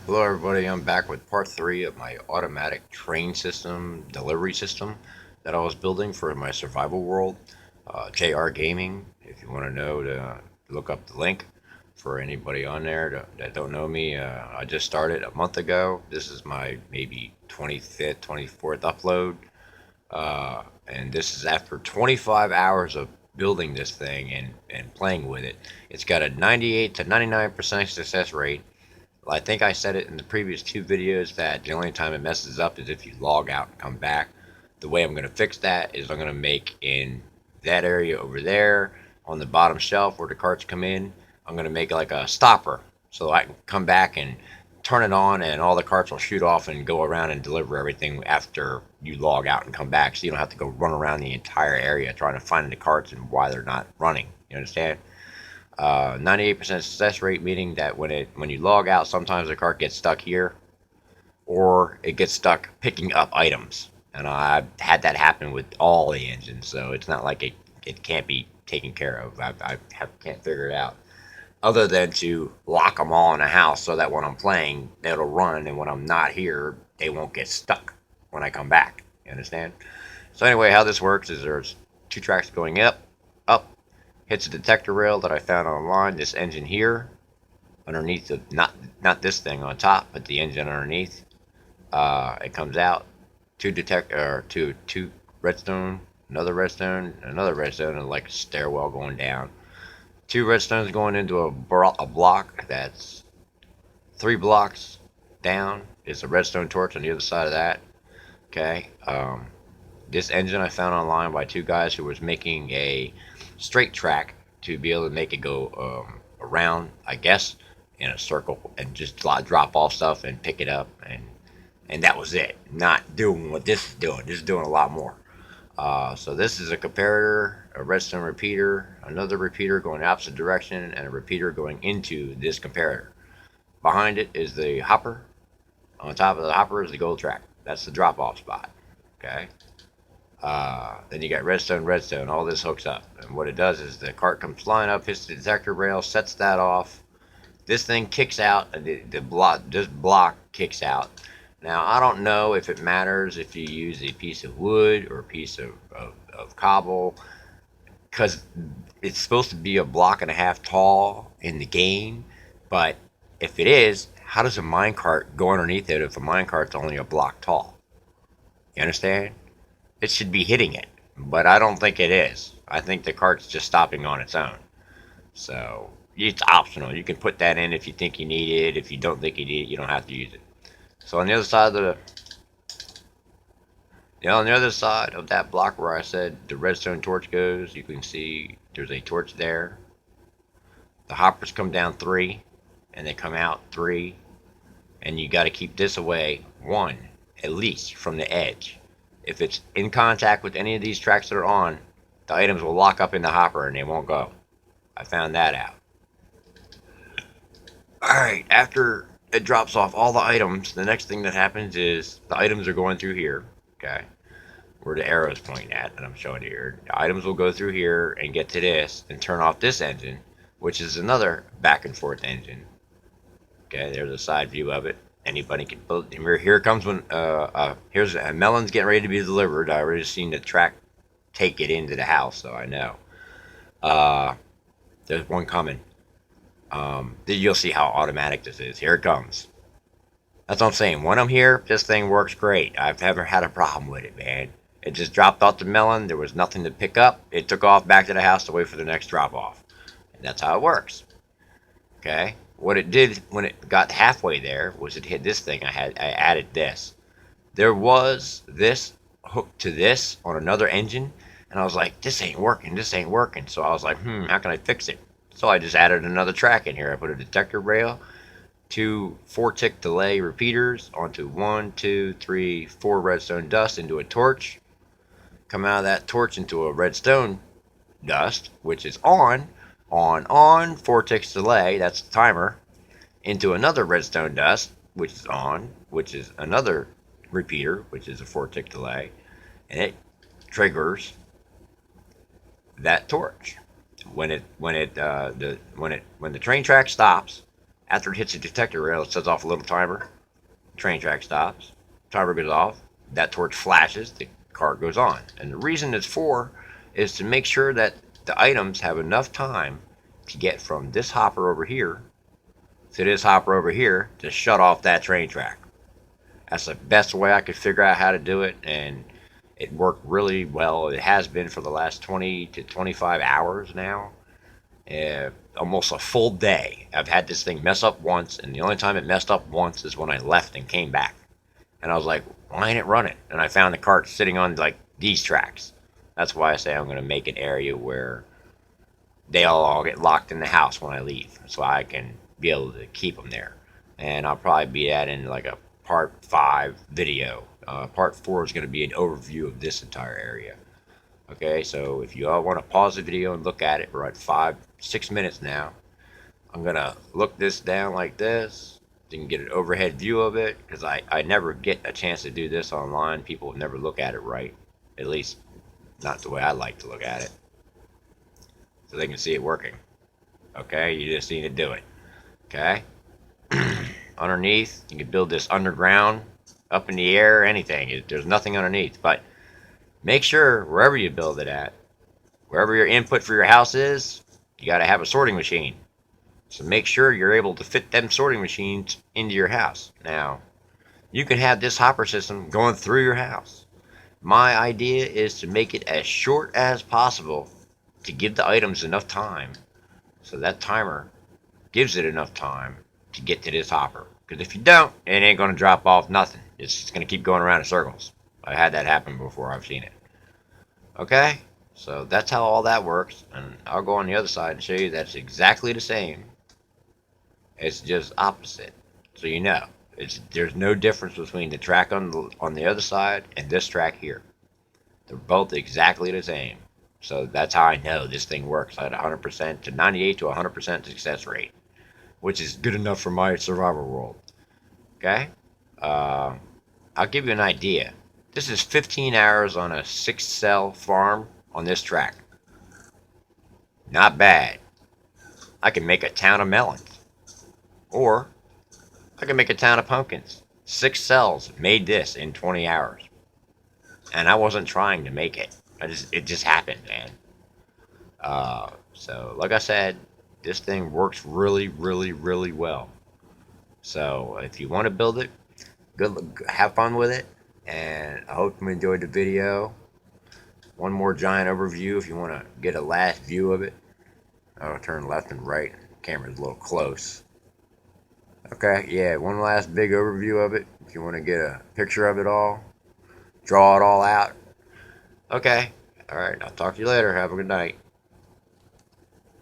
Hello everybody, I'm back with part 3 of my automatic train system, delivery system that I was building for my survival world. JR Gaming, if you want to know, to look up the link for anybody on there that don't know me. I just started a month ago. This is my maybe 25th, 24th upload. And this is after 25 hours of building this thing and playing with it. It's got a 98 to 99% success rate. I think I said it in the previous two videos that the only time it messes up is if you log out and come back. The way I'm going to fix that is I'm going to make in that area over there on the bottom shelf where the carts come in, I'm going to make like a stopper so I can come back and turn it on and all the carts will shoot off and go around and deliver everything after you log out and come back, so you don't have to go run around the entire area trying to find the carts and why they're not running. You understand? 98% success rate, meaning that when you log out, sometimes the cart gets stuck here, or it gets stuck picking up items. And I've had that happen with all the engines, so it's not like it can't be taken care of. Can't figure it out, other than to lock them all in a house so that when I'm playing, it'll run, and when I'm not here, they won't get stuck when I come back. You understand? So anyway, how this works is there's two tracks going up, hits a detector rail that I found online. This engine here, underneath the not this thing on top, but the engine underneath. It comes out two redstone, another redstone, and like a stairwell going down. Two redstones going into a block that's 3 blocks down. Is a redstone torch on the other side of that. Okay. This engine I found online by two guys who was making a straight track to be able to make it go around, I guess, in a circle and just drop off stuff and pick it up, and that was it. Not doing what this is doing. This is doing a lot more. So this is a comparator, a redstone repeater, another repeater going the opposite direction, and a repeater going into this comparator. Behind it is the hopper. On top of the hopper is the gold track. That's the drop off spot. Okay. Then you got redstone. All this hooks up, and what it does is the cart comes flying up, hits the detector rail, sets that off. This thing kicks out. This block kicks out. Now I don't know if it matters if you use a piece of wood or a piece of cobble, because it's supposed to be a block and a half tall in the game. But if it is, how does a minecart go underneath it if a minecart's only a block tall? You understand? It should be hitting it, but I don't think it is. I think the cart's just stopping on its own. So it's optional. You can put that in if you think you need it. If you don't think you need it, you don't have to use it. So on the other side of on the other side of that block where I said the redstone torch goes, you can see there's a torch there. The hoppers come down 3, and they come out 3, and you got to keep this away 1 at least from the edge. If it's in contact with any of these tracks that are on, the items will lock up in the hopper and they won't go. I found that out. Alright, after it drops off all the items, the next thing that happens is the items are going through here. Okay. Where the arrow is pointing at that I'm showing you here. The items will go through here and get to this and turn off this engine, which is another back and forth engine. Okay, there's a side view of it. Anybody can build. Here comes when here's a melon's getting ready to be delivered. I already seen the track take it into the house, so I know. Uh, there's one coming. You'll see how automatic this is. Here it comes. That's what I'm saying. When I'm here, this thing works great. I've never had a problem with it, man. It just dropped off the melon. There was nothing to pick up. It took off back to the house to wait for the next drop off. And that's how it works. Okay. What it did when it got halfway there was it hit this thing. I added this. There was this hooked to this on another engine, and I was like, this ain't working. This ain't working. So I was like, how can I fix it? So I just added another track in here. I put a detector rail, 2 4-tick delay repeaters onto 1, 2, 3, 4 redstone dust into a torch. Come out of that torch into a redstone dust, which is on, 4 ticks delay, that's the timer, into another redstone dust, which is on, which is another repeater, which is a 4-tick delay, and it triggers that torch. When the train track stops After it hits the detector rail, it sets off a little timer. Train track stops. Timer goes off. That torch flashes. The cart goes on. And the reason it's for is to make sure that the items have enough time to get from this hopper over here to this hopper over here to shut off that train track. That's the best way I could figure out how to do it, and it worked really well. It has been for the last 20 to 25 hours now. Almost a full day. I've had this thing mess up once, and the only time it messed up once is when I left and came back. And I was like, why ain't it running? And I found the cart sitting on like these tracks. That's why I say I'm going to make an area where they all get locked in the house when I leave, so I can be able to keep them there. And I'll probably be adding like a part 5 video. Part 4 is going to be an overview of this entire area. Okay, so if you all want to pause the video and look at it, we're at 5-6 minutes now. I'm going to look this down like this. You can get an overhead view of it, because I never get a chance to do this online. People never look at it right. At least, not the way I like to look at it. So they can see it working. Okay, you just need to do it. Okay? Underneath, you can build this underground, up in the air, anything. There's nothing underneath, but make sure wherever you build it at, wherever your input for your house is, you got to have a sorting machine. So make sure you're able to fit them sorting machines into your house. Now, you can have this hopper system going through your house. My idea is to make it as short as possible to give the items enough time, so that timer gives it enough time to get to this hopper. Because if you don't, it ain't going to drop off nothing. It's just going to keep going around in circles. I had that happen before. I've seen it. Okay? So that's how all that works. And I'll go on the other side and show you that's exactly the same. It's just opposite. So you know. There's no difference between the track on the other side and this track here. They're both exactly the same. So that's how I know this thing works at 100% to 98 to 100% success rate, which is good enough for my survival world. Okay? I'll give you an idea. This is 15 hours on a 6-cell farm on this track. Not bad. I can make a town of melons. Or I can make a town of pumpkins. 6 cells made this in 20 hours. And I wasn't trying to make it. It just happened, man. So, like I said, this thing works really, really, really well. So, if you want to build it, have fun with it. And I hope you enjoyed the video. One more giant overview if you want to get a last view of it. I'll turn left and right. The camera's a little close. Okay, yeah, one last big overview of it. If you want to get a picture of it all, draw it all out. Okay, alright, I'll talk to you later. Have a good night.